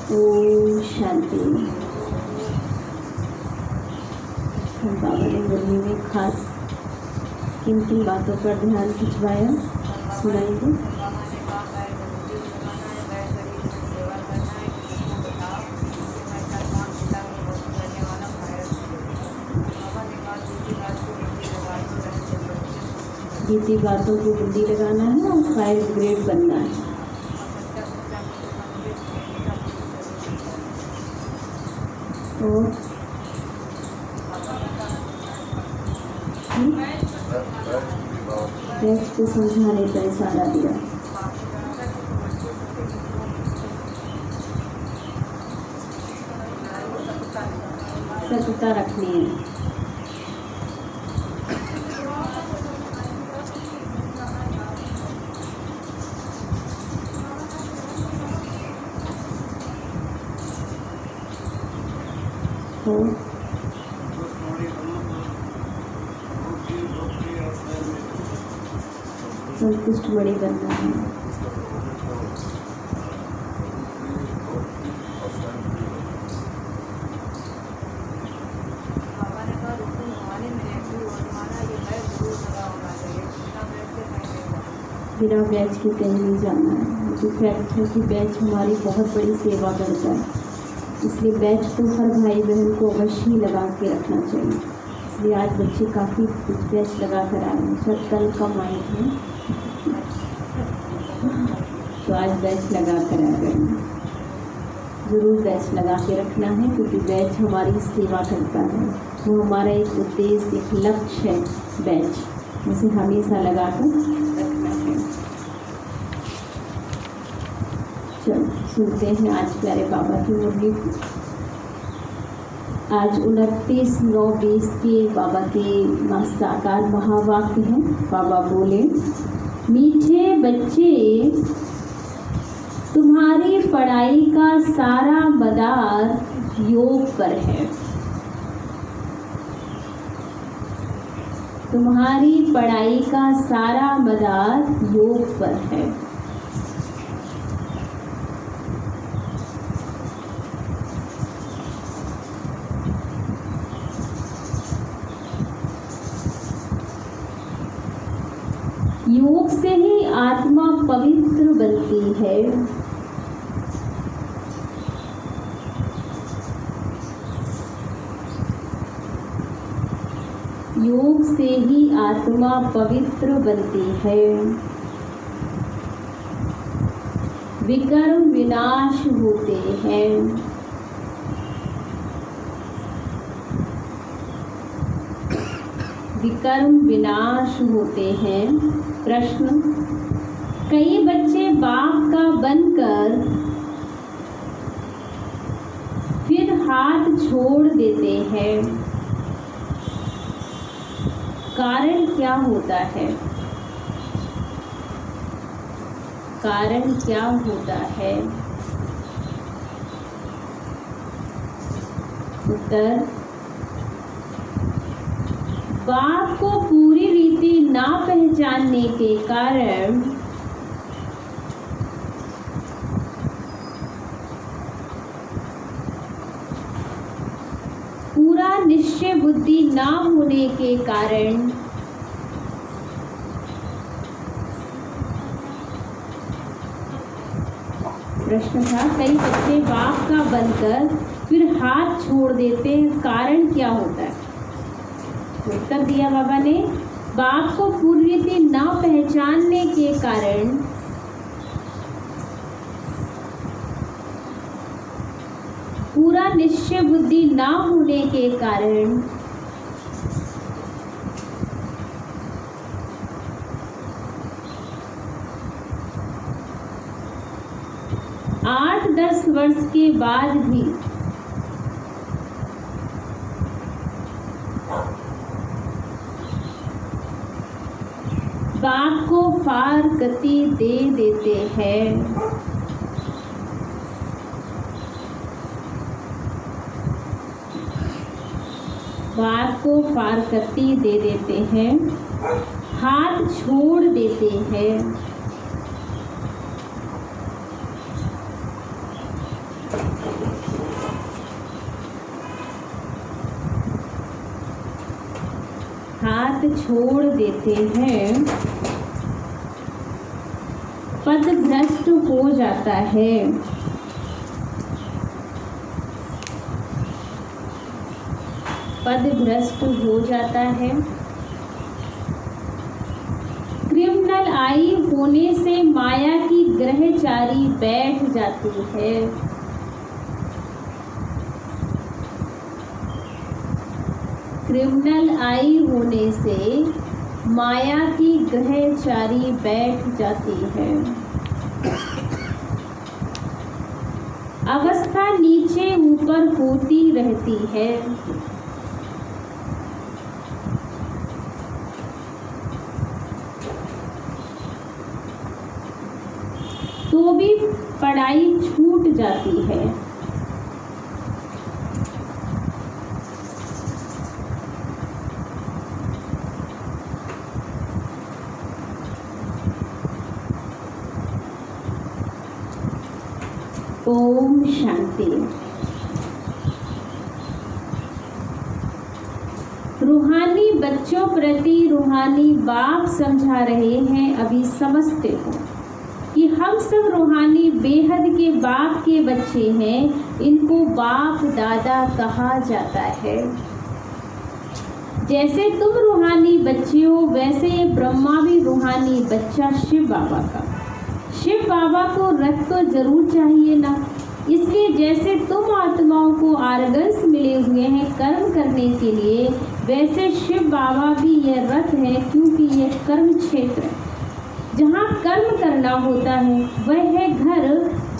ओम शांति। बाबा ने मुरली में खास कीमती बातों पर ध्यान खिंचवाया, सुनाएंगे। रीति बातों को बुद्धि लगाना है और फायर ग्रेड बनना है। और बैच को समझाने का इशारा दिया। सतता रखनी है। संतुष्ट बड़ी बनना है। बिना बैच के कहीं नहीं जाना है। जो फैक्ट है कि बैच हमारी बहुत बड़ी सेवा करता है, इसलिए बैच तो हर भाई बहन को अवश्य ही लगा के रखना चाहिए। इसलिए आज बच्चे काफ़ी बैच लगा कर आए हैं। सब कल कम आए हैं तो आज बैच लगा कर आ गए। ज़रूर बैच लगा के रखना है, क्योंकि बैच हमारी सेवा करता है। वो हमारा एक उद्देश्य, एक लक्ष्य है बैच, जिसे हमेशा लगा कर रखना है। चलो सुनते हैं आज प्यारे बाबा की मुरली। आज 29/9/20 के बाबा के साकार महावाक्य हैं। बाबा बोले, मीठे बच्चे, तुम्हारी पढ़ाई का सारा मदार योग पर है। तुम्हारी पढ़ाई का सारा मदार योग पर है। योग से ही आत्मा पवित्र बनती है। योग से ही आत्मा पवित्र बनती है। विकर्म विनाश होते हैं। विकर्म विनाश होते हैं। प्रश्न, कई बच्चे बाप का बनकर फिर हाथ छोड़ देते हैं। कारण क्या होता है? कारण क्या होता है? उत्तर, बाप को पूरी रीति ना पहचानने के कारण पूरा निश्चय बुद्धि ना होने के कारण प्रश्न था, कई बच्चे बाप का बनकर फिर हाथ छोड़ देते हैं। कारण क्या होता है? उत्तर दिया बाबा ने, बाप को पूरी रीति ना पहचानने के कारण पूरा निश्चय बुद्धि ना होने के कारण 8-10 वर्ष के बाद भी बाप को पार गति दे देते हैं। बाप को पार गति दे देते हैं, हाथ छोड़ देते हैं। हाथ छोड़ देते हैं, पद भ्रष्ट हो जाता है। पद भ्रष्ट हो जाता है। क्रिमिनल आई होने से माया की ग्रहचारी बैठ जाती है। क्रिमिनल आई होने से माया की ग्रहचारी बैठ जाती है। अवस्था नीचे ऊपर होती रहती है। तो भी पढ़ाई छूट जाती है। ओम शांति। रूहानी बच्चों प्रति रूहानी बाप समझा रहे हैं, अभी समझते हो कि हम सब रूहानी बेहद के बाप के बच्चे हैं। इनको बाप दादा कहा जाता है। जैसे तुम रूहानी बच्चे हो, वैसे ये ब्रह्मा भी रूहानी बच्चा शिव बाबा का। शिव बाबा को रथ तो जरूर चाहिए ना, इसलिए जैसे तुम आत्माओं को आर्गन्स मिले हुए हैं कर्म करने के लिए, वैसे शिव बाबा भी यह रथ है, क्योंकि यह कर्म क्षेत्र है। जहाँ कर्म करना होता है वह है घर,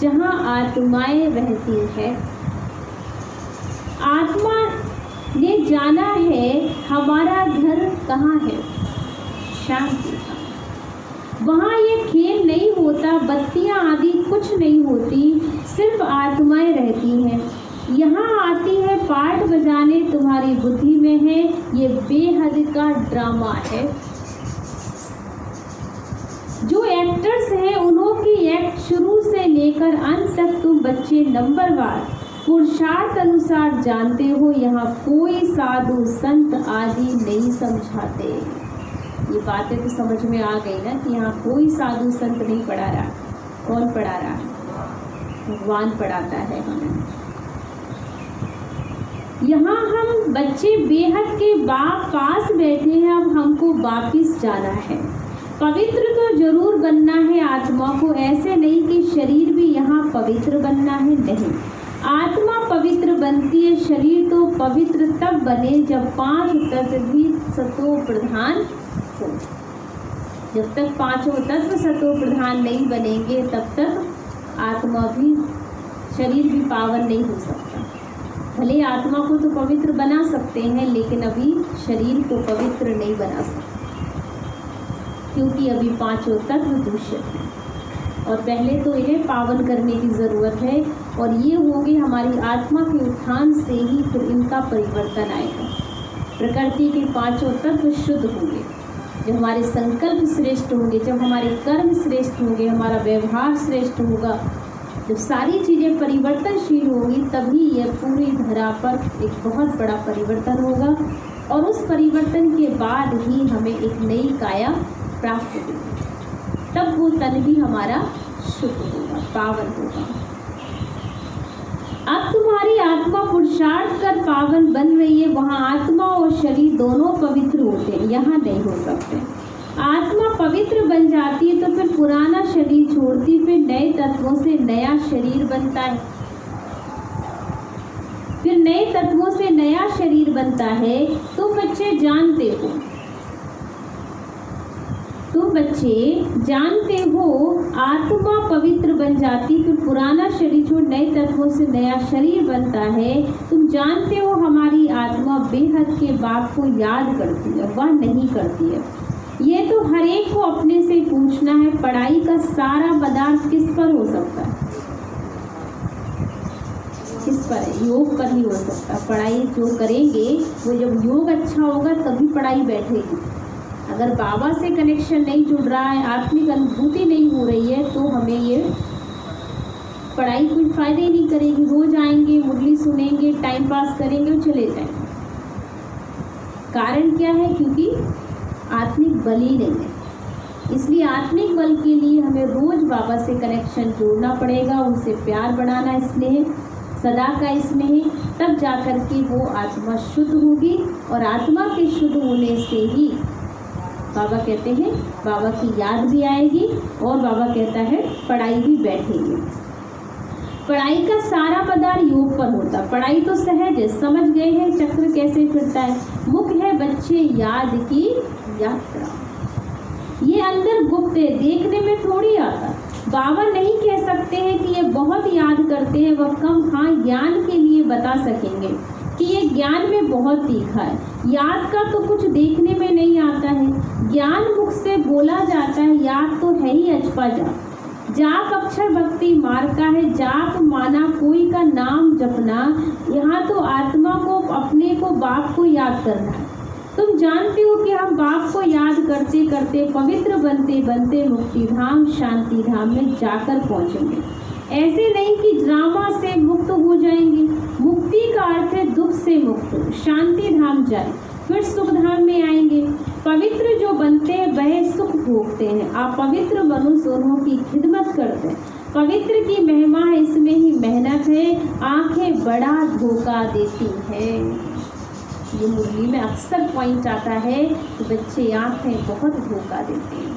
जहाँ आत्माएं रहती है। आत्मा ने जाना है हमारा घर कहाँ है, शांति का। वहाँ ये खेल नहीं होता, बत्तियाँ आदि कुछ नहीं होती, सिर्फ आत्माएं रहती हैं। यहाँ आती है पाठ बजाने, तुम्हारी बुद्धि में है। ये बेहद का ड्रामा है। जो एक्टर्स हैं उन्हों की एक्ट शुरू से लेकर अंत तक तुम बच्चे नंबरवार पुरुषार्थ अनुसार जानते हो। यहाँ कोई साधु संत आदि नहीं समझाते। ये बातें तो समझ में आ गई ना कि यहाँ कोई साधु संत नहीं पढ़ा रहा। कौन पढ़ा रहा है? भगवान पढ़ाता है हमें। यहाँ हम बच्चे बेहद के बाप पास बैठे हैं। अब हमको वापिस जाना है। पवित्र तो जरूर बनना है आत्मा को, ऐसे नहीं कि शरीर भी यहाँ पवित्र बनना है, नहीं। आत्मा पवित्र बनती है, शरीर तो पवित्र तब बने जब 5 तत्व भी सतो प्रधान हो। जब तक 5 तत्व सतो प्रधान नहीं बनेंगे, तब तक आत्मा भी, शरीर भी पावन नहीं हो सकता। भले आत्मा को तो पवित्र बना सकते हैं, लेकिन अभी शरीर को पवित्र नहीं बना सकते, क्योंकि अभी 5 तत्व दूषित हैं। और पहले तो इन्हें पावन करने की ज़रूरत है, और ये होंगे हमारी आत्मा के उत्थान से ही फिर इनका परिवर्तन आएगा। प्रकृति के 5 तत्व शुद्ध होंगे, जब हमारे संकल्प श्रेष्ठ होंगे, जब हमारे कर्म श्रेष्ठ होंगे, हमारा व्यवहार श्रेष्ठ होगा, जब सारी चीज़ें परिवर्तनशील होंगी, तभी यह पूरी धरा पर एक बहुत बड़ा परिवर्तन होगा। और उस परिवर्तन के बाद ही हमें एक नई काया प्राप्त होगी। तब वो तन भी हमारा शुद्ध होगा, पावन होगा। अब तुम्हारी आत्मा पुरुषार्थ कर पावन बन रही है। वहाँ आत्मा और शरीर दोनों पवित्र होते हैं, यहाँ नहीं हो सकते। आत्मा पवित्र बन जाती है तो फिर पुराना शरीर छोड़ती, फिर नए तत्वों से नया शरीर बनता है। फिर नए तत्वों से नया शरीर बनता है। तुम बच्चे जानते हो, तुम बच्चे जानते हो, आत्मा पवित्र बन जाती, फिर पुराना शरीर छोड़ नए तत्वों से नया शरीर बनता है। तुम जानते हो हमारी आत्मा बेहद के बाप को याद करती है, वह नहीं करती है। ये तो हर एक को अपने से पूछना है। पढ़ाई का सारा पदार्थ किस पर हो सकता है? किस पर है? योग पर ही हो सकता है। पढ़ाई जो करेंगे वो जब योग अच्छा होगा तभी पढ़ाई बैठेगी। अगर बाबा से कनेक्शन नहीं जुड़ रहा है, आत्मिक अनुभूति नहीं हो रही है, तो हमें ये पढ़ाई कोई फायदे ही नहीं करेगी। रोज आएंगे, मुरली सुनेंगे, टाइम पास करेंगे और चले जाएंगे। कारण क्या है? क्योंकि आत्मिक बल ही नहीं है। इसलिए आत्मिक बल के लिए हमें रोज बाबा से कनेक्शन जोड़ना पड़ेगा, उनसे प्यार बढ़ाना, स्नेह, सदा का स्नेह, तब जाकर के वो आत्मा शुद्ध होगी। और आत्मा के शुद्ध होने से ही बाबा कहते हैं बाबा की याद भी आएगी और बाबा कहता है पढ़ाई भी बैठेगी। पढ़ाई का सारा मदार योग पर होता। पढ़ाई तो सहज है, समझ गए हैं चक्र कैसे फिरता है। मुख्य है बच्चे याद की यात्रा। ये अंदर गुप्त है, देखने में थोड़ी आता। बाबा नहीं कह सकते हैं कि ये बहुत याद करते हैं, वह कम, हाँ ज्ञान के लिए बता सकेंगे कि ये ज्ञान में बहुत तीखा है। याद का तो कुछ देखने में नहीं आता है, ज्ञान मुख से बोला जाता है। याद तो है ही अचपा जाप। जाप अक्षर भक्ति मार्ग का है। जाप माना कोई का नाम जपना। यहाँ तो आत्मा को, अपने को, बाप को याद करना है। तुम जानते हो कि हम बाप को याद करते करते पवित्र बनते बनते मुक्ति धाम, शांति धाम में जाकर पहुँचेंगे। ऐसे नहीं कि ड्रामा से मुक्त हो जाएंगे। मुक्ति का अर्थ है दुख से मुक्त, शांति धाम जाए, फिर सुख धाम में आएंगे। पवित्र जो बनते हैं वह सुख भोगते हैं। आप पवित्र मनुष्य उन्हों की खिदमत करते हैं। पवित्र की महिमा है, इसमें ही मेहनत है। आंखें बड़ा धोखा देती है। ये मुरली में अक्सर पॉइंट आता है कि बच्चे आंखें बहुत धोखा देते हैं,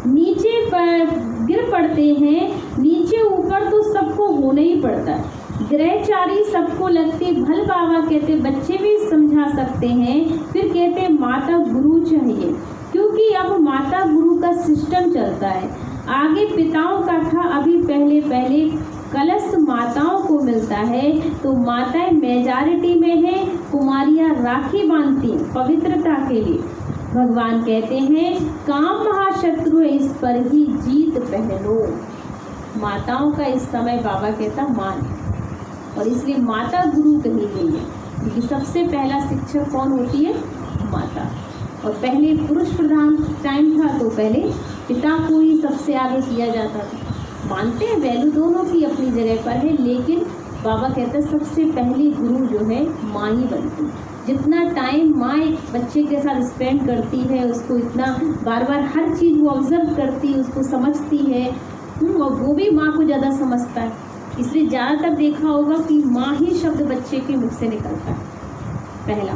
नीचे पर गिर पड़ते हैं। नीचे ऊपर तो सबको होना ही पड़ता है। ग्रहचारी सबको लगते। भल बाबा कहते बच्चे भी समझा सकते हैं। फिर कहते माता गुरु चाहिए, क्योंकि अब माता गुरु का सिस्टम चलता है। आगे पिताओं का था, अभी पहले पहले कलश माताओं को मिलता है। तो माताएं मेजॉरिटी में है। कुमारियां राखी बांधती हैं पवित्रता के लिए। भगवान कहते हैं काम महाशत्रु है, इस पर ही जीत पहनो। माताओं का इस समय बाबा कहता मान है, और इसलिए माता गुरु कही गई है, क्योंकि सबसे पहला शिक्षक कौन होती है? माता। और पहले पुरुष प्रधान टाइम था तो पहले पिता को ही सबसे आगे किया जाता था। मानते हैं वैल्यू दोनों की अपनी जगह पर है, लेकिन बाबा कहते हैं सबसे पहली गुरु जो है माँ ही बनती। जितना टाइम माँ एक बच्चे के साथ स्पेंड करती है, उसको इतना बार बार हर चीज़ वो ऑब्जर्व करती है, उसको समझती है, और वो भी माँ को ज़्यादा समझता है। इसलिए ज़्यादातर देखा होगा कि माँ ही शब्द बच्चे के मुख से निकलता है पहला,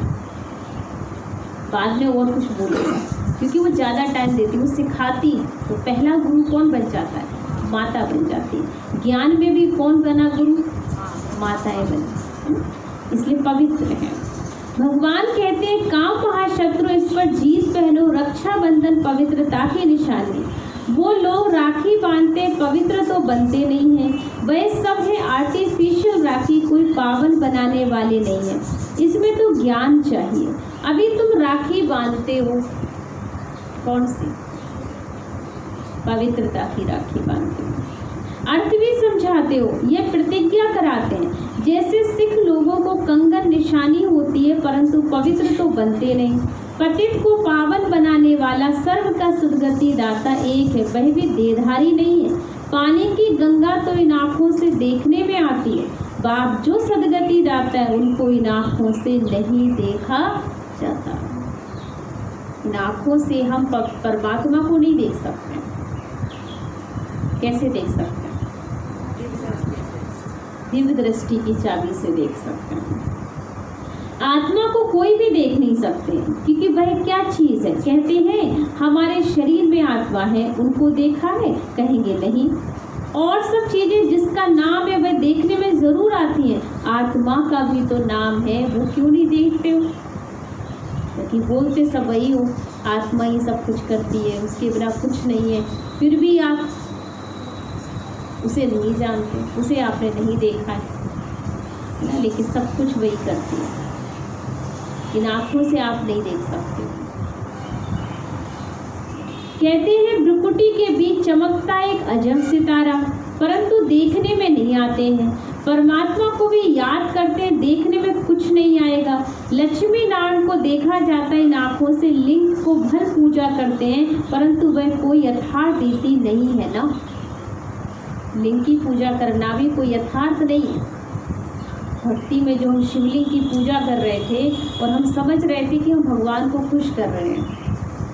बाद में और कुछ बोलेगा, क्योंकि वो ज़्यादा टाइम देती, वो सिखाती। तो पहला गुरु कौन बन जाता है? माता बन जाती है। ज्ञान में भी कौन बना गुरु? माताएं बनी, इसलिए पवित्र है। भगवान कहते हैं काम महाशत्रु, इस पर जीत पहनो। रक्षाबंधन पवित्रता की निशानी। वो लोग राखी बांधते पवित्र तो बनते नहीं हैं। वह सब है आर्टिफिशियल राखी, कोई पावन बनाने वाले नहीं है। इसमें तो ज्ञान चाहिए। अभी तुम राखी बांधते हो, कौन सी? पवित्रता की राखी बांधते हो। अर्थ भी समझाते हो, ये प्रतिज्ञा कराते हैं। जैसे सिख लोगों को कंगन निशानी होती है, परंतु पवित्र तो बनते नहीं। पतित को पावन बनाने वाला सर्व का सद्गति दाता एक है, वह भी देधारी नहीं है। पानी की गंगा तो इन आँखों से देखने में आती है, बाप जो सद्गति दाता है उनको इन आँखों से नहीं देखा जाता। इन आँखों से हम परमात्मा को नहीं देख सकते। कैसे देख सकते हैं? दिव्य दृष्टि की चाबी से देख सकते हैं। आत्मा को कोई भी देख नहीं सकते, क्योंकि वह क्या चीज़ है? कहते हैं हमारे शरीर में आत्मा है, उनको देखा है? कहेंगे नहीं। और सब चीज़ें जिसका नाम है वह देखने में ज़रूर आती हैं। आत्मा का भी तो नाम है, वो क्यों नहीं देखते हो? क्योंकि बोलते सब वही हो, आत्मा ही सब कुछ करती है, उसके बिना कुछ नहीं है। फिर भी आप उसे नहीं जानते, उसे आपने नहीं देखा है ना, लेकिन सब कुछ वही करती है। इन आँखों से आप नहीं देख सकते। कहते हैं भ्रुकुटी के बीच चमकता एक अजब सितारा, परंतु देखने में नहीं आते हैं। परमात्मा को भी याद करते हैं, देखने में कुछ नहीं आएगा। लक्ष्मी नारायण को देखा जाता है इन आँखों से। लिंग को भल पूजा करते हैं, परंतु वह कोई यथार्थ रीति नहीं है ना। लिंग की पूजा करना भी कोई यथार्थ नहीं है। भक्ति में जो हम शिवलिंग की पूजा कर रहे थे और हम समझ रहे थे कि हम भगवान को खुश कर रहे हैं,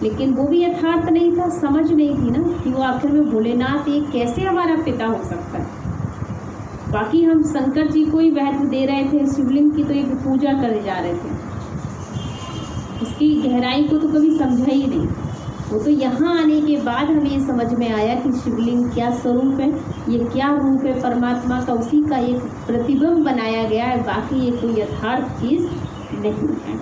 लेकिन वो भी यथार्थ नहीं था, समझ नहीं थी ना कि वो आखिर में भोलेनाथ ये कैसे हमारा पिता हो सकता है। बाकी हम शंकर जी को ही महत्व दे रहे थे, शिवलिंग की तो एक पूजा करे जा रहे थे, उसकी गहराई को तो कभी समझा ही नहीं। वो तो यहाँ आने के बाद हमें ये समझ में आया कि शिवलिंग क्या स्वरूप है, ये क्या रूप है परमात्मा का, उसी का एक प्रतिबिंब बनाया गया है, बाकी ये कोई यथार्थ चीज़ नहीं है।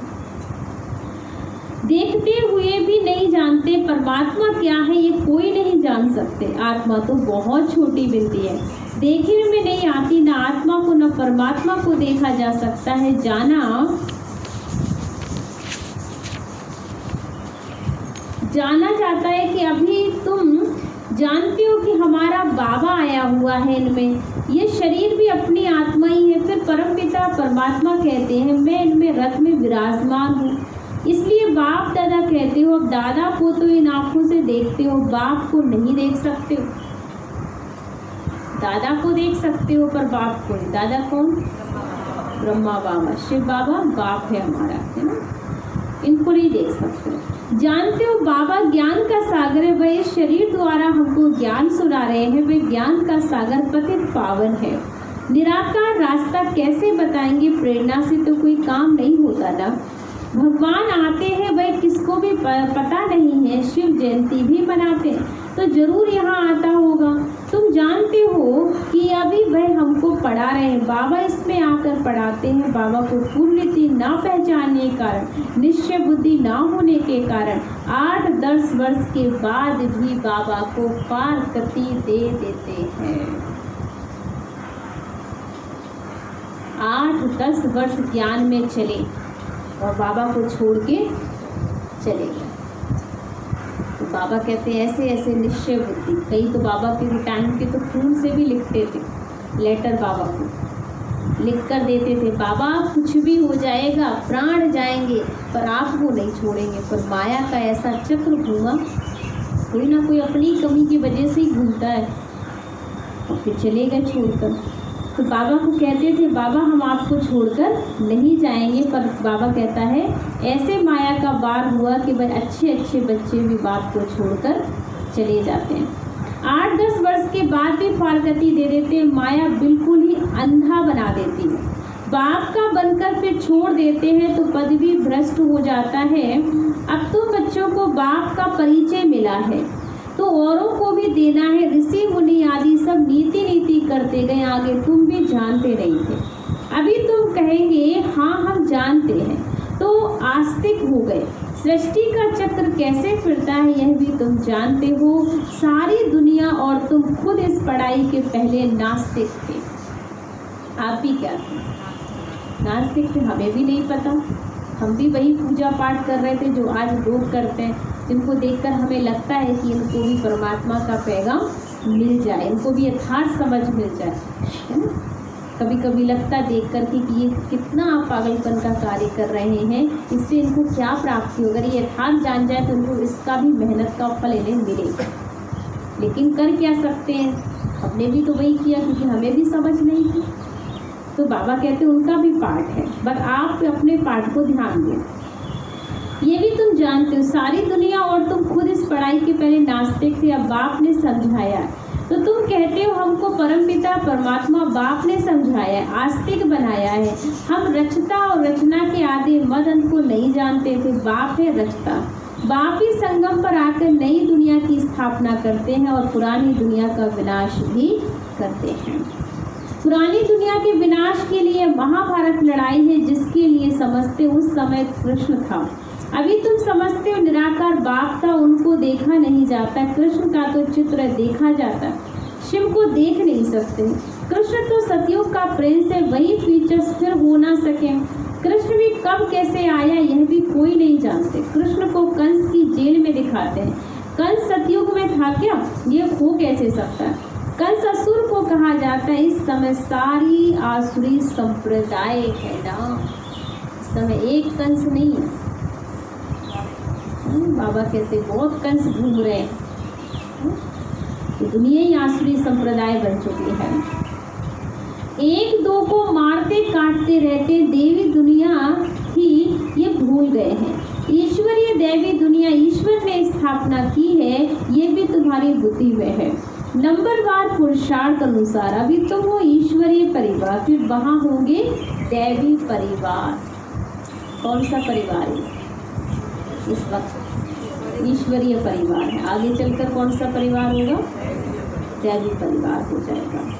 देखते हुए भी नहीं जानते परमात्मा क्या है, ये कोई नहीं जान सकते। आत्मा तो बहुत छोटी बिंदी है, देखने में नहीं आती, ना आत्मा को न परमात्मा को देखा जा सकता है। जाना जाता है कि अभी तुम जानते हो कि हमारा बाबा आया हुआ है इनमें, ये शरीर भी अपनी आत्मा ही है। फिर परमपिता परमात्मा कहते हैं मैं इनमें रथ में विराजमान हूँ, इसलिए बाप दादा कहते हो। अब दादा को तो इन आँखों से देखते हो, बाप को नहीं देख सकते हो। दादा को देख सकते हो पर बाप को नहीं। दादा कौन? ब्रह्मा बाबा, शिव बाबा बाप है हमारा, है ना, इनको नहीं देख सकते हो। जानते हो बाबा ज्ञान का सागर है, वह इस शरीर द्वारा हमको ज्ञान सुना रहे हैं, वे ज्ञान का सागर पतित पावन है। निराकार रास्ता कैसे बताएंगे, प्रेरणा से तो कोई काम नहीं होता ना। भगवान आते हैं वह किसको भी पता नहीं है, शिव जयंती भी मनाते हैं तो जरूर यहाँ आता होगा। तुम जानते हो कि अभी वह हमको पढ़ा रहे हैं, बाबा इसमें आकर पढ़ाते हैं। बाबा को पूर्णतः ना पहचानने के कारण, निश्चय बुद्धि ना होने के कारण 8-10 वर्ष के बाद भी बाबा को फारकती दे देते हैं। 8-10 वर्ष ज्ञान में चले और बाबा को छोड़ के चले गए। तो बाबा कहते हैं ऐसे ऐसे निश्चय बुद्धि। कई तो बाबा के टाइम के तो खून से भी लिखते थे लेटर, बाबा को लिख कर देते थे, बाबा कुछ भी हो जाएगा, प्राण जाएंगे पर आपको नहीं छोड़ेंगे। पर माया का ऐसा चक्र घूमा, कोई ना कोई अपनी कमी की वजह से ही घूमता है और फिर चले गए छोड़कर। तो बाबा को कहते थे बाबा हम आपको छोड़कर नहीं जाएंगे, पर बाबा कहता है ऐसे माया का वार हुआ कि भाई अच्छे अच्छे बच्चे भी बाप को छोड़कर चले जाते हैं। 8-10 वर्ष के बाद भी फारकती दे देते हैं, माया बिल्कुल ही अंधा बना देती है। बाप का बनकर फिर छोड़ देते हैं तो पद भी भ्रष्ट हो जाता है। अब तो बच्चों को बाप का परिचय मिला है तो औरों को भी देना है। ऋषि मुनि आदि सब नीति नीति करते गए, आगे तुम भी जानते नहीं थे। अभी तुम कहेंगे हाँ हम जानते हैं, तो आस्तिक हो गए। सृष्टि का चक्र कैसे फिरता है यह भी तुम जानते हो। सारी दुनिया और तुम खुद इस पढ़ाई के पहले नास्तिक थे। आप भी क्या थे? नास्तिक थे, हमें भी नहीं पता। हम भी वही पूजा पाठ कर रहे थे जो आज लोग करते हैं, जिनको देखकर हमें लगता है कि इनको भी परमात्मा का पैगाम मिल जाए, इनको भी यथार्थ समझ मिल जाए, है ना। कभी कभी लगता है देख कर कि ये कितना पागलपन का कार्य कर रहे हैं, इससे इनको क्या प्राप्ति हो। अगर ये यथार्थ जान जाए तो इनको इसका भी मेहनत का फल इन्हें मिलेगा। लेकिन कर क्या सकते हैं, हमने भी तो वही किया क्योंकि हमें भी समझ नहीं थी। तो बाबा कहते हैं उनका भी पाठ है, बस आप अपने पाठ को ध्यान दें। ये भी तुम जानते हो सारी दुनिया और तुम खुद इस पढ़ाई के पहले नास्तिक थे, अब बाप ने समझाया तो तुम कहते हो हमको परमपिता परमात्मा बाप ने समझाया, आस्तिक बनाया है। हम रचता और रचना के आदि मद अंत को नहीं जानते थे। बाप है रचता, बाप ही संगम पर आकर नई दुनिया की स्थापना करते हैं और पुरानी दुनिया का विनाश भी करते हैं। पुरानी दुनिया के विनाश के लिए महाभारत लड़ाई है, जिसके लिए समझते उस समय कृष्ण था। अभी तुम समझते हो निराकार बाप था, उनको देखा नहीं जाता। कृष्ण का तो चित्र देखा जाता, शिव को देख नहीं सकते। कृष्ण तो सतयुग का प्रिंस है, वही फीचर्स फिर हो ना सके। कृष्ण भी कब कैसे आया यह भी कोई नहीं जानते। कृष्ण को कंस की जेल में दिखाते हैं, कंस सतयुग में था क्या, ये हो कैसे सकता है। कंस असुर को कहा जाता है। इस समय सारी आसुरी संप्रदाय है ना, इस समय एक कंस नहीं है। बाबा कहते बहुत कंस घूम रहे हैं, दुनिया ही आसुरी संप्रदाय बन चुकी है। एक दो को मारते काटते रहते देवी दुनिया थी ये भूल गए हैं। ईश्वरीय देवी दुनिया ईश्वर ने स्थापना की है, ये भी तुम्हारी बुद्धि में है। नंबरवार पुरुषार्थ अनुसार अभी तुम हो ईश्वरीय परिवार, फिर वहाँ होंगे दैवी परिवार। कौन सा परिवार है इस वक्त? ईश्वरीय परिवार है। आगे चलकर कौन सा परिवार होगा? दैवी परिवार हो जाएगा।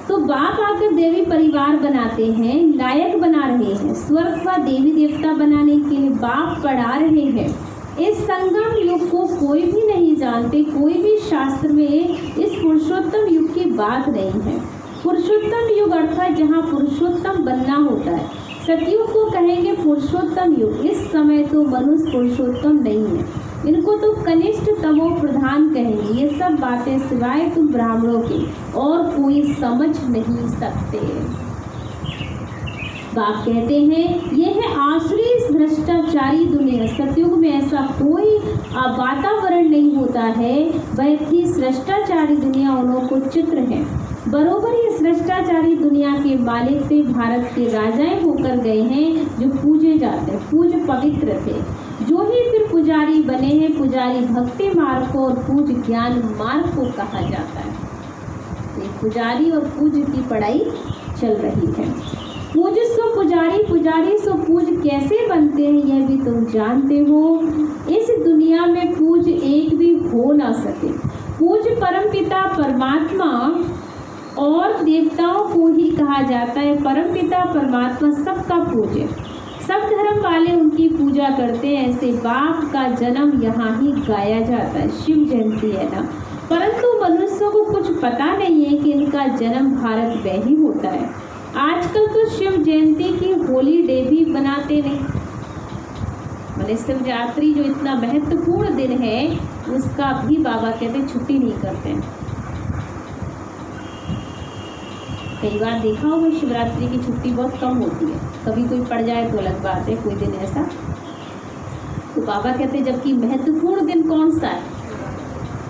तो बाप आकर देवी परिवार बनाते हैं, लायक बना रहे हैं। स्वर्ग का देवी देवता बनाने के लिए बाप पढ़ा रहे हैं। इस संगम युग को कोई भी नहीं जानते, कोई भी शास्त्र में इस पुरुषोत्तम युग की बात नहीं है। पुरुषोत्तम युग अर्थात जहाँ पुरुषोत्तम बनना होता है। सतयुग को कहेंगे पुरुषोत्तम युग। इस समय तो मनुष्य पुरुषोत्तम नहीं है, इनको तो कनिष्ठ तमो प्रधान कहेंगे। ये सब बातें सिवाय तुम ब्राह्मणों के और कोई समझ नहीं सकते। बाप कहते हैं ये है आसुरी भ्रष्टाचारी दुनिया। सतयुग में ऐसा कोई वातावरण नहीं होता है, वह थी भ्रष्टाचारी दुनिया, उन्हों को चित्र है। बरोबर ये भ्रष्टाचारी दुनिया के मालिक थे, भारत के राजाएं होकर गए हैं, जो पूजे जाते, पूज पवित्र थे, जो ही फिर पुजारी बने हैं। पुजारी भक्ति मार्ग को और पूज ज्ञान मार्ग को कहा जाता है। तो पुजारी और पूज की पढ़ाई चल रही है। पूज सो पुजारी, पुजारी सो पूज कैसे बनते हैं यह भी तुम जानते हो। इस दुनिया में पूज एक भी हो ना सके। पूज परमपिता परमात्मा और देवताओं को ही कहा जाता है। परमपिता परमात्मा सबका पूज्य, सब धर्म वाले उनकी पूजा करते हैं। ऐसे बाप का जन्म यहाँ ही गाया जाता है। शिव जयंती है ना, परंतु मनुष्यों को कुछ पता नहीं है कि इनका जन्म भारत में ही होता है। आजकल तो शिव जयंती की होली डे भी बनाते नहीं। मैंने शिवरात्रि जो इतना महत्वपूर्ण दिन है उसका भी बाबा कहते छुट्टी नहीं करते हैं। कई बार देखा होगा शिवरात्रि की छुट्टी बहुत कम होती है, कभी कोई पड़ जाए तो अलग बात है, कोई दिन ऐसा। तो बाबा कहते हैं जबकि महत्वपूर्ण दिन कौन सा है?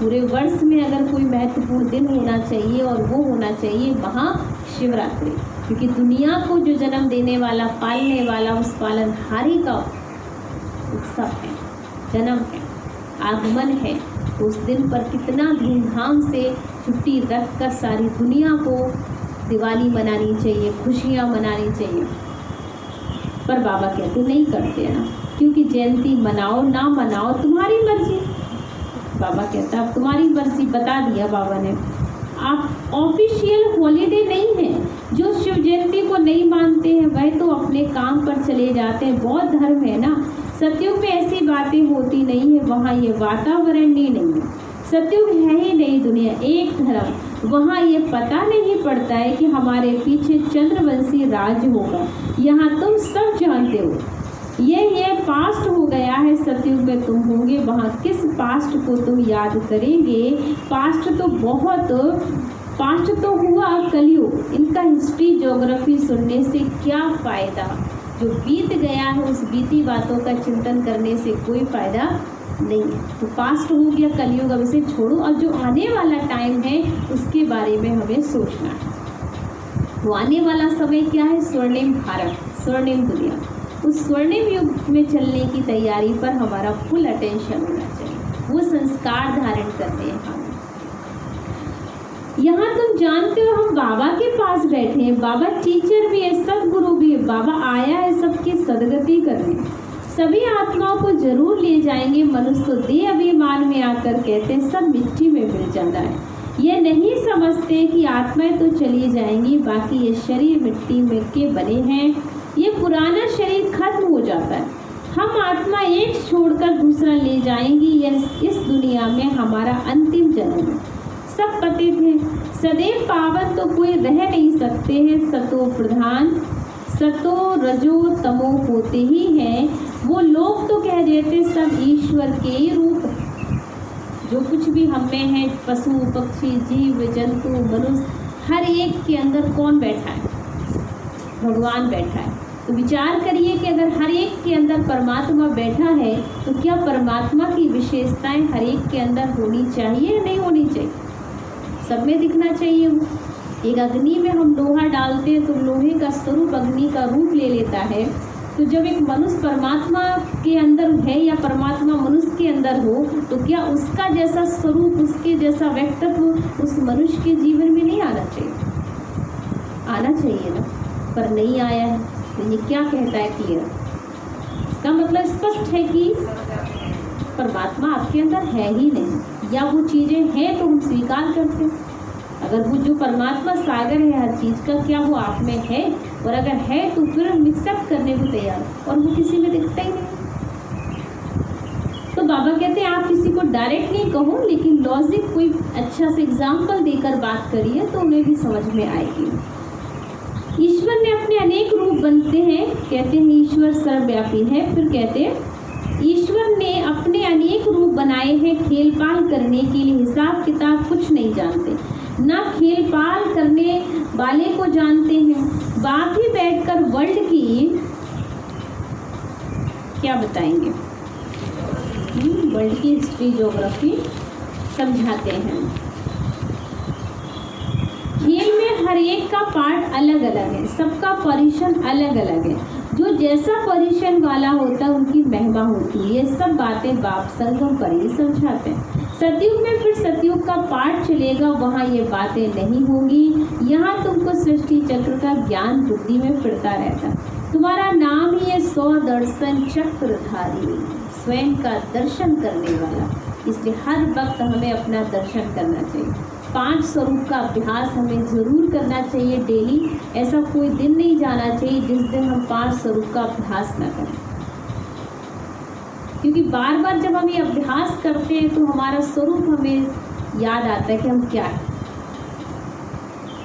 पूरे वर्ष में अगर कोई महत्वपूर्ण दिन होना चाहिए और वो होना चाहिए महाशिवरात्रि, क्योंकि दुनिया को जो जन्म देने वाला, पालने वाला, उस पालनहारी का उत्सव है, जन्म है, आगमन है। तो उस दिन पर कितना धूमधाम से छुट्टी रख कर सारी दुनिया को दिवाली मनानी चाहिए, खुशियाँ मनानी चाहिए। पर बाबा कहते नहीं करते हैं ना, क्योंकि जयंती मनाओ ना मनाओ तुम्हारी मर्जी। बाबा कहता अब तुम्हारी मर्जी, बता दिया बाबा ने। आप ऑफिशियल हॉलीडे नहीं है। जो शिव जयंती को नहीं मानते हैं वह तो अपने काम पर चले जाते हैं। बौद्ध धर्म है ना, सतयुग में ऐसी बातें होती नहीं है, वहाँ ये वातावरण ही नहीं है। सतयुग है ही नहीं दुनिया, एक धर्म। वहाँ ये पता नहीं पड़ता है कि हमारे पीछे चंद्रवंशी राज होगा। यहाँ तुम सब जानते हो ये पास्ट हो गया है। सतयुग में तुम होंगे, वहाँ किस पास्ट को तुम याद करेंगे? पास्ट तो हुआ कलयुग। इनका हिस्ट्री ज्योग्राफी सुनने से क्या फ़ायदा? जो बीत गया है उस बीती बातों का चिंतन करने से कोई फ़ायदा नहीं है। तो पास्ट हो गया कलयुग, अब इसे छोड़ो। अब जो आने वाला टाइम है उसके बारे में हमें सोचना है। वो आने वाला समय क्या है? स्वर्णिम भारत, स्वर्णिम दुनिया। उस स्वर्णिम युग में चलने की तैयारी पर हमारा फुल अटेंशन होना चाहिए। वो संस्कार धारण करते हैं हम। यहाँ तुम जानते हो हम बाबा के पास बैठे हैं। बाबा टीचर भी है, सदगुरु भी है। बाबा आया है सबकी सदगति करने। सभी आत्माओं को जरूर ले जाएंगे। मनुष्य तो देह अभिमान में आकर कहते हैं सब मिट्टी में मिल जाना है। ये नहीं समझते कि आत्माएं तो चली जाएंगी, बाकी ये शरीर मिट्टी में के बने हैं। ये पुराना शरीर खत्म हो जाता है। हम आत्मा एक छोड़कर दूसरा ले जाएंगी। इस दुनिया में हमारा अंतिम जन्म है। सब पतित हैं, सदैव पावन तो कोई रह नहीं सकते हैं। सतो प्रधान, सतो रजो तमो होते ही हैं। वो लोग तो कह देते सब ईश्वर के ही रूप है। जो कुछ भी हम में है, पशु पक्षी जीव जंतु मनुष्य, हर एक के अंदर कौन बैठा है? भगवान बैठा है। तो विचार करिए कि अगर हर एक के अंदर परमात्मा बैठा है तो क्या परमात्मा की विशेषताएं हर एक के अंदर होनी चाहिए या नहीं होनी चाहिए? सब में दिखना चाहिए वो। एक अग्नि में हम लोहा डालते हैं तो लोहे का स्वरूप अग्नि का रूप ले लेता है। तो जब एक मनुष्य परमात्मा के अंदर है या परमात्मा मनुष्य के अंदर हो तो क्या उसका जैसा स्वरूप, उसके जैसा व्यक्तित्व उस मनुष्य के जीवन में नहीं आना चाहिए? आना चाहिए ना, पर नहीं आया है। तो ये क्या कहता है क्लियर? इसका मतलब स्पष्ट है कि परमात्मा आपके अंदर है ही नहीं, या वो चीज़ें हैं तो हम स्वीकार करते हैं। अगर वो जो परमात्मा सागर है हर चीज़ का, क्या वो आप में है? और अगर है तो फिर हम एक्सेप्ट करने को तैयार, और वो किसी में दिखता ही नहीं। तो बाबा कहते हैं आप किसी को डायरेक्ट नहीं कहो, लेकिन लॉजिक कोई अच्छा से एग्जाम्पल देकर बात करिए तो उन्हें भी समझ में आएगी। ईश्वर ने अपने अनेक रूप बनते हैं, कहते हैं ईश्वर सर्वव्यापी है। फिर कहते हैं ईश्वर ने अपने अनेक रूप बनाए हैं खेल पाल करने के लिए, हिसाब किताब कुछ नहीं जानते, ना खेल पाल करने वाले को जानते हैं। बाकी बैठकर वर्ल्ड की क्या बताएंगे, वर्ल्ड की हिस्ट्री ज्योग्राफी समझाते हैं। खेल में हर एक का पार्ट अलग अलग है, सबका पोजीशन अलग अलग है। जो जैसा पोजीशन वाला होता है उनकी महिमा होती है। ये सब बातें बाप संगम पर ही समझाते हैं। सतयुग में फिर सतयुग का पाठ चलेगा, वहाँ ये बातें नहीं होंगी। यहाँ तुमको सृष्टि चक्र का ज्ञान बुद्धि में फिरता रहता है। तुम्हारा नाम ही है 100 दर्शन चक्रधारी, स्वयं का दर्शन करने वाला। इसलिए हर वक्त हमें अपना दर्शन करना चाहिए। 5 स्वरूप का अभ्यास हमें ज़रूर करना चाहिए डेली। ऐसा कोई दिन नहीं जाना चाहिए जिस दिन हम 5 स्वरूप का अभ्यास ना करें, क्योंकि बार बार जब हम ये अभ्यास करते हैं तो हमारा स्वरूप हमें याद आता है कि हम क्या हैं,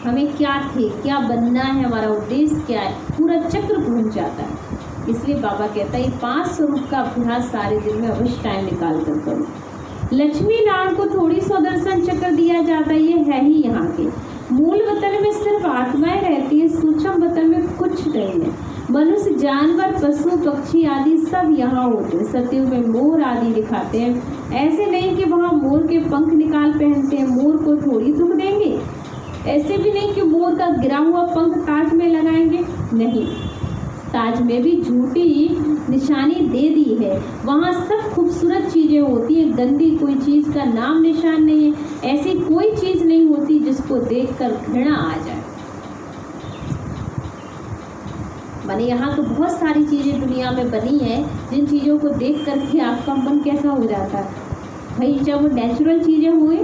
हमें क्या थे, क्या बनना है, हमारा उद्देश्य क्या है, पूरा चक्र घूम जाता है। इसलिए बाबा कहता है ये 5 स्वरूप का अभ्यास सारे दिन में अवश्य टाइम निकाल कर करो। लक्ष्मी नारायण को थोड़ी सुदर्शन चक्र दिया जाता है, ये है ही यहाँ के। मूल वतन में सिर्फ आत्माएं रहती है, सूक्ष्म वतन में कुछ नहीं है। मनुष्य, जानवर, पशु, पक्षी आदि सब यहाँ होते हैं। सतयुग में मोर आदि दिखाते हैं। ऐसे नहीं कि वहाँ मोर के पंख निकाल पहनते हैं, मोर को थोड़ी दुख देंगे। ऐसे भी नहीं कि मोर का गिरा हुआ पंख ताज में लगाएंगे, नहीं। ताज में भी झूठी निशानी दे दी है। वहाँ सब खूबसूरत चीज़ें होती हैं, गंदी कोई चीज़ का नाम निशान नहीं है। ऐसी कोई चीज़ नहीं होती जिसको देखकर घृणा आ जाए। माने यहाँ तो बहुत सारी चीज़ें दुनिया में बनी है जिन चीज़ों को देख कर के आपका मन कैसा हो जाता है भाई। चाहे वो नेचुरल चीज़ें हुए,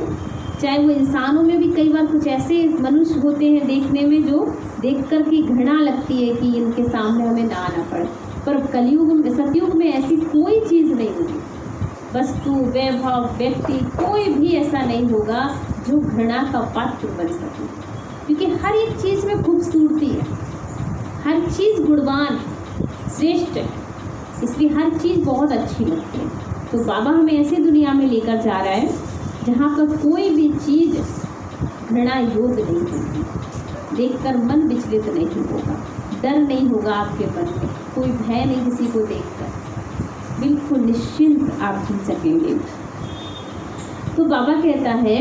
चाहे वो इंसानों में भी कई बार कुछ ऐसे मनुष्य होते हैं देखने में जो देख कर के घृणा लगती है कि इनके सामने हमें ना आना पड़े। पर कलयुग में, सतयुग में ऐसी कोई चीज़ नहीं होगी। वस्तु, वैभव, व्यक्ति कोई भी ऐसा नहीं होगा जो घृणा का पात्र बन सके, क्योंकि हर एक चीज़ में खूबसूरती है, हर चीज़ गुणवान श्रेष्ठ है, इसलिए हर चीज़ बहुत अच्छी लगती है। तो बाबा हमें ऐसी दुनिया में लेकर जा रहा है जहाँ पर कोई भी चीज़ घृणा योग्य नहीं होगी, देखकर मन विचलित नहीं होगा, डर नहीं होगा आपके मन में, कोई भय नहीं किसी को देखकर, बिल्कुल निश्चिंत आप जी सकेंगे। तो बाबा कहता है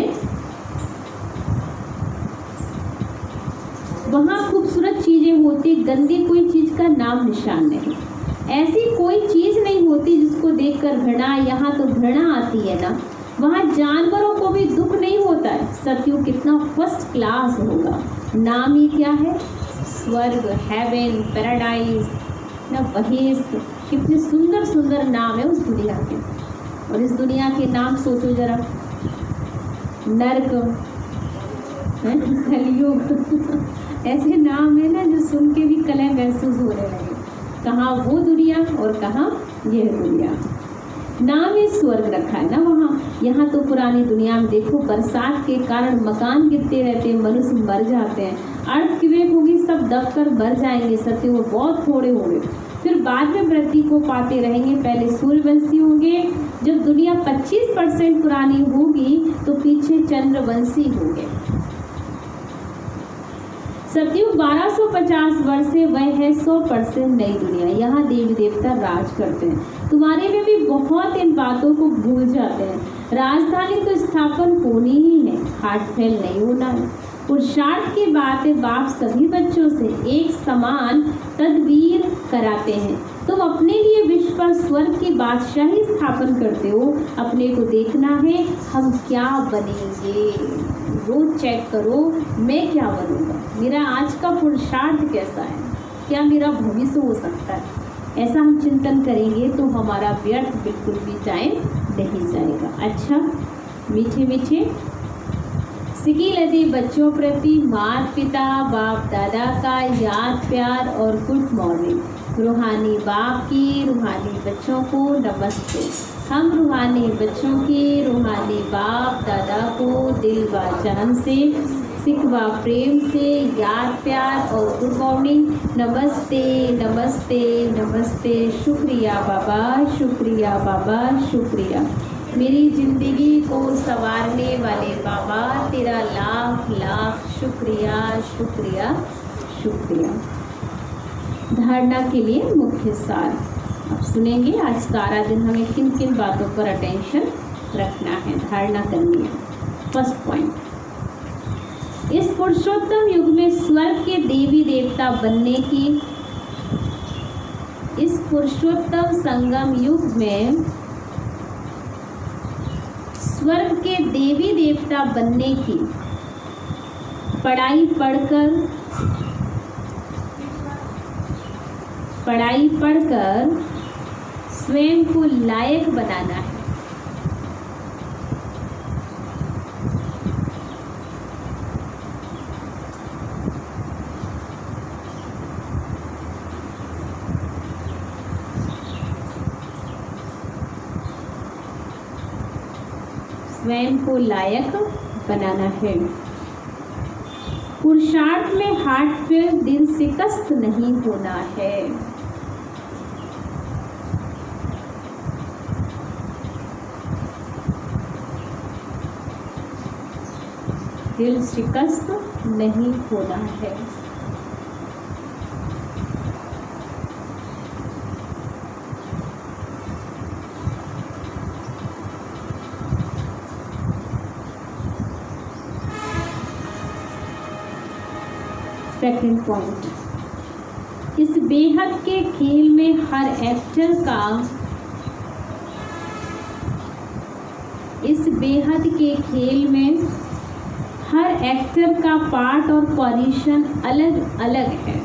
वहाँ खूबसूरत चीज़ें होती, गंदी कोई चीज़ का नाम निशान नहीं। ऐसी कोई चीज़ नहीं होती जिसको देखकर घृणा, यहाँ तो घृणा आती है ना। वहाँ जानवरों को भी दुख नहीं होता है। सतयुग कितना फर्स्ट क्लास होगा। नाम ही क्या है? स्वर्ग, हेवन, पैराडाइज, ना बहिष्ठ, कितने सुंदर सुंदर नाम है उस दुनिया के। और इस दुनिया के नाम सोचो जरा, नर्क, कलयुग ऐसे नाम है ना जो सुन के भी कलह महसूस होने लगे। कहाँ वो दुनिया और कहाँ यह दुनिया। नाम ही स्वर्ग रखा है ना वहाँ। यहाँ तो पुरानी दुनिया में देखो, बरसात के कारण मकान गिरते रहते हैं, मनुष्य मर जाते हैं, अर्थक्वेक होगी, सब दबकर मर जाएंगे। सत्य बहुत थोड़े होंगे, फिर बाद में वृद्धि को पाते रहेंगे। पहले सूर्यवंशी होंगे, जब दुनिया 25% पुरानी होगी तो पीछे चंद्रवंशी होंगे। सतयुग 1250 वर्ष से वह है 100% नई दुनिया। यहाँ देवी देवता राज करते हैं। तुम्हारे में भी बहुत इन बातों को भूल जाते हैं। राजधानी तो स्थापन होनी ही है, हार्ट फेल नहीं होना है। पुरुषार्थ की बात है, बाप सभी बच्चों से एक समान तदबीर कराते हैं। तुम अपने लिए विश्व पर स्वर्ग की बादशाही स्थापन करते हो। अपने को देखना है हम क्या बनेंगे। रोज चेक करो मैं क्या बनूंगा, मेरा आज का पुरुषार्थ कैसा है, क्या मेरा भविष्य हो सकता है। ऐसा हम चिंतन करेंगे तो हमारा व्यर्थ बिल्कुल भी टाइम नहीं जाएगा। अच्छा मीठे मीठे सिकिलती बच्चों प्रति माता पिता बाप दादा का याद प्यार और गुड मॉर्निंग। रूहानी बाप की रूहानी बच्चों को नमस्ते। हम रूहानी बच्चों के रूहानी बाप दादा को दिल व जान से सिख व प्रेम से याद प्यार और गुड मॉर्निंग। नमस्ते नमस्ते नमस्ते। शुक्रिया बाबा, शुक्रिया बाबा, शुक्रिया। मेरी ज़िंदगी को संवारने वाले बाबा, तेरा लाख लाख शुक्रिया शुक्रिया शुक्रिया। धारणा के लिए मुख्य सार अब सुनेंगे। आज सारा दिन हमें किन किन बातों पर अटेंशन रखना है, धारणा करनी है। फर्स्ट पॉइंट, इस पुरुषोत्तम युग में स्वर्ग के देवी देवता बनने की, इस पुरुषोत्तम संगम युग में स्वर्ग के देवी देवता बनने की पढ़ाई पढ़कर स्वयं को लायक बनाना है। स्वयं को लायक बनाना है। पुरुषार्थ में हार्टफेल दिल शिकस्त नहीं होना है। दिल शिकस्त नहीं होना है। सेकंड पॉइंट, इस बेहद के खेल में हर एक्टर का, इस बेहद के खेल में हर एक्टर का पार्ट और पोजीशन अलग अलग है।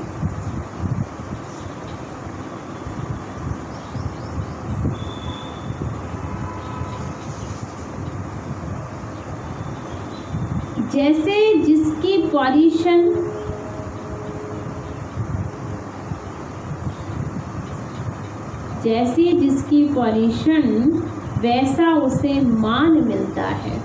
जैसे जिसकी पोजीशन जैसी जिसकी पोजीशन वैसा उसे मान मिलता है।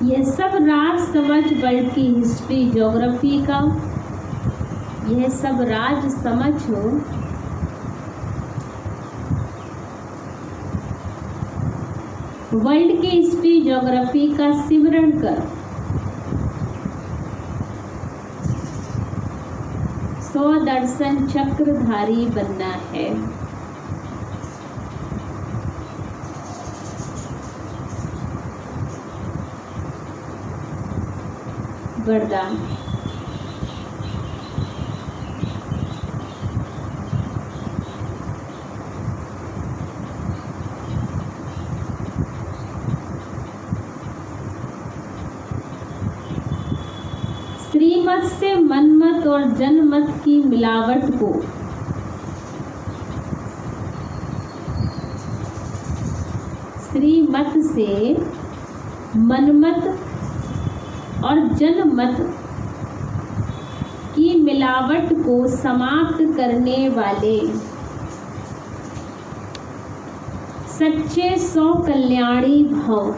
यह सब राज समझ वर्ल्ड की हिस्ट्री ज्योग्राफी का, यह सब राज समझ हो वर्ल्ड के हिस्ट्री ज्योग्राफी का सिमरण कर 100 दर्शन चक्रधारी बनना है। वरदान, श्रीमत से मनमत और जनमत की मिलावट को श्रीमत से मनमत और जनमत की मिलावट को समाप्त करने वाले सच्चे 100 कल्याणी भव।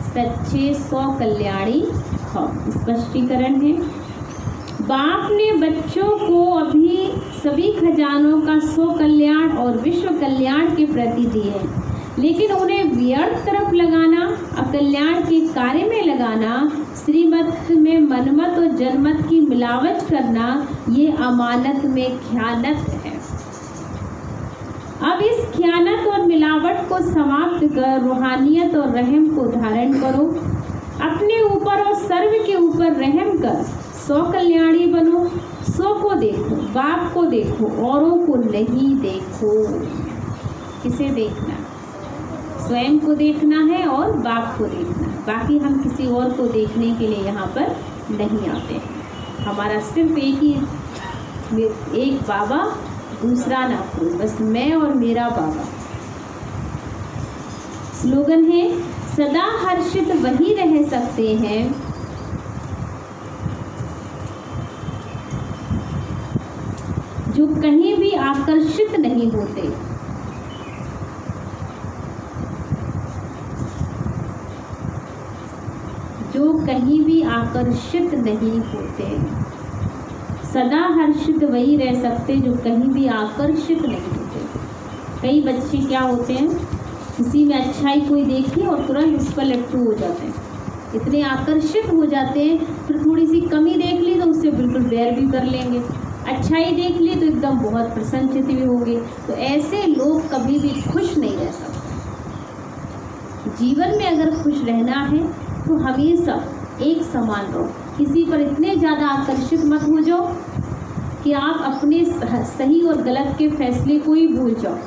सच्चे 100 कल्याणी भव। स्पष्टीकरण है, बाप ने बच्चों को अभी सभी खजानों का स्व कल्याण और विश्व कल्याण के प्रति दिए, लेकिन उन्हें व्यर्थ तरफ लगाना, अकल्याण के कार्य में लगाना, श्रीमत में मनमत और जनमत की मिलावट करना, ये अमानत में खयानत है। अब इस खयानत और मिलावट को समाप्त कर रूहानियत और रहम को धारण करो। अपने ऊपर और सर्व के ऊपर रहम कर सौ कल्याणी बनो। सौ को देखो, बाप को देखो, औरों को नहीं देखो। किसे देखना? स्वयं को देखना है और बाप को देखना है। बाकी हम किसी और को देखने के लिए यहाँ पर नहीं आते हैं। हमारा सिर्फ एक बाबा, दूसरा ना कोई, बस मैं और मेरा बाबा। स्लोगन है, सदा हर्षित वही रह सकते हैं जो कहीं भी आकर्षित नहीं होते। जो कहीं भी आकर्षित नहीं होते। सदा हर्षित वही रह सकते जो कहीं भी आकर्षित नहीं होते। कई बच्चे क्या होते हैं, किसी में अच्छाई कोई देखी और तुरंत उस पर लट्टू हो जाते हैं, इतने आकर्षित हो जाते हैं। फिर थोड़ी सी कमी देख ली तो उससे बिल्कुल बैर भी कर लेंगे, अच्छाई देख ली तो एकदम बहुत प्रसन्नचित्त भी होंगे। तो ऐसे लोग कभी भी खुश नहीं रह सकते। जीवन में अगर खुश रहना है तो हमेशा एक समान रहो। किसी पर इतने ज़्यादा आकर्षित मत हो जाओ कि आप अपने सही और गलत के फैसले को ही भूल जाओ।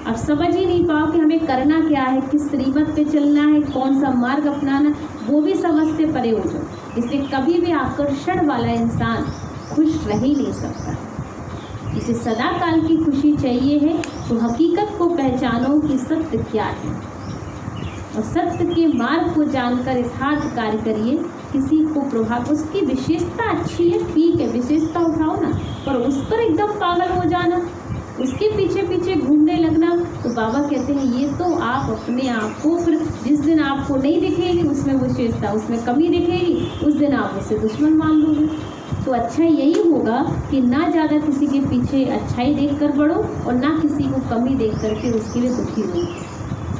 अब समझ ही नहीं पाओ कि हमें करना क्या है, किस श्रीमत पे चलना है, कौन सा मार्ग अपनाना, वो भी समझ से परे हो जाओ। इसलिए कभी भी आकर्षण वाला इंसान खुश रह ही नहीं सकता। इसे सदा काल की खुशी चाहिए है तो हकीकत को पहचानो कि सत्य क्या है और सत्य के मार्ग को जानकर यथार्थ कार्य करिए। किसी को प्रभाव, उसकी विशेषता अच्छी है, ठीक है, विशेषता उठाओ ना, पर उस पर एकदम पागल हो जाना, उसके पीछे पीछे घूमने लगना, तो बाबा कहते हैं ये तो आप अपने आप को, फिर जिस दिन आपको नहीं दिखेगी उसमें विशेषता, उसमें कमी दिखेगी, उस दिन आप उसे दुश्मन मान लोगे। तो अच्छा यही होगा कि ना ज़्यादा किसी के पीछे अच्छाई देखकर बढ़ो और ना किसी को कमी देख करके उसके लिए दुखी हो।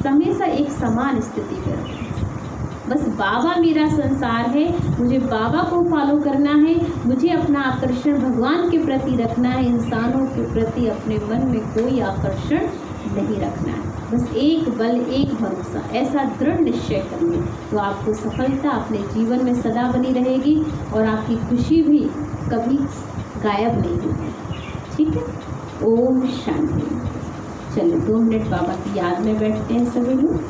हमेशा एक समान स्थिति पे रहो। बस बाबा मेरा संसार है, मुझे बाबा को फॉलो करना है, मुझे अपना आकर्षण भगवान के प्रति रखना है, इंसानों के प्रति अपने मन में कोई आकर्षण नहीं रखना है। बस एक बल, एक भरोसा, ऐसा दृढ़ निश्चय करिए तो आपको सफलता अपने जीवन में सदा बनी रहेगी और आपकी खुशी भी कभी गायब नहीं होगी। ठीक है, ओम शांति। चलिए 2 मिनट बाबा की याद में बैठते हैं सभी लोग,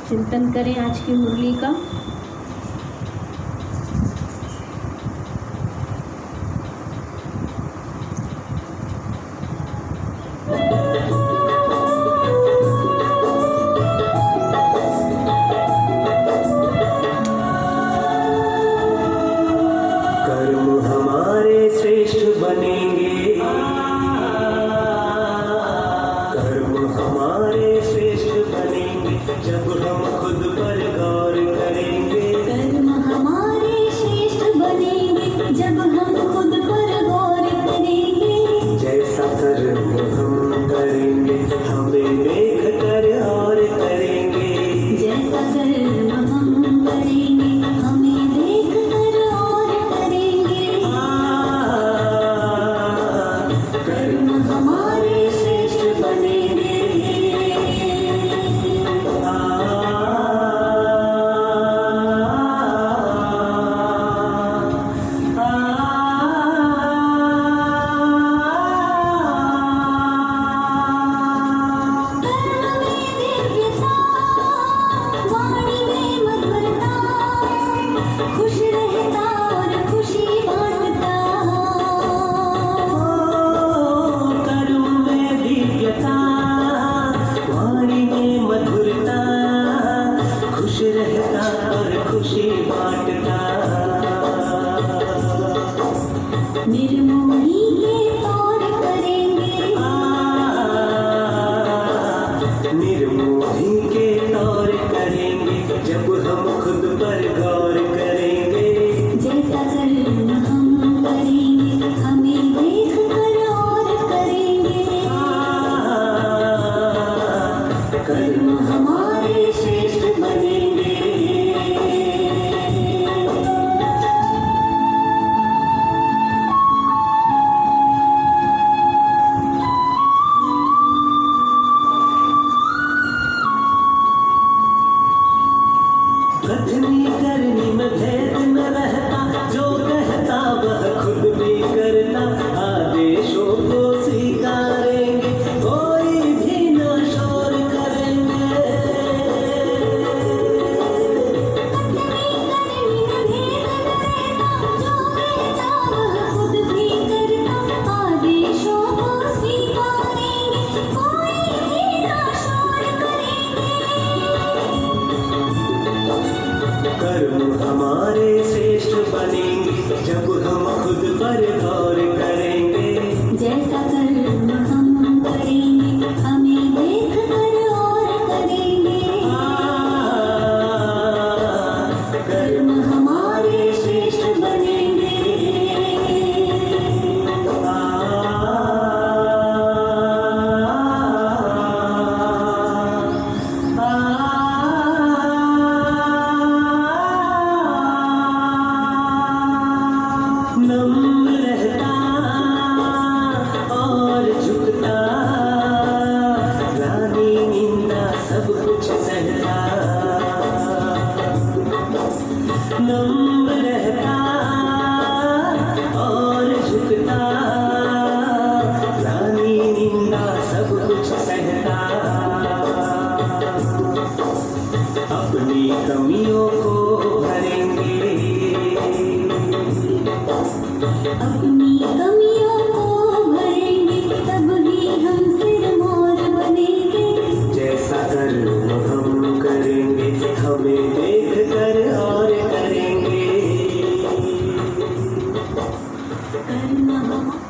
चिंतन करें आज की मुरली का। कर्म हम करेंगे, हमें देख कर और करेंगे। कर्म हम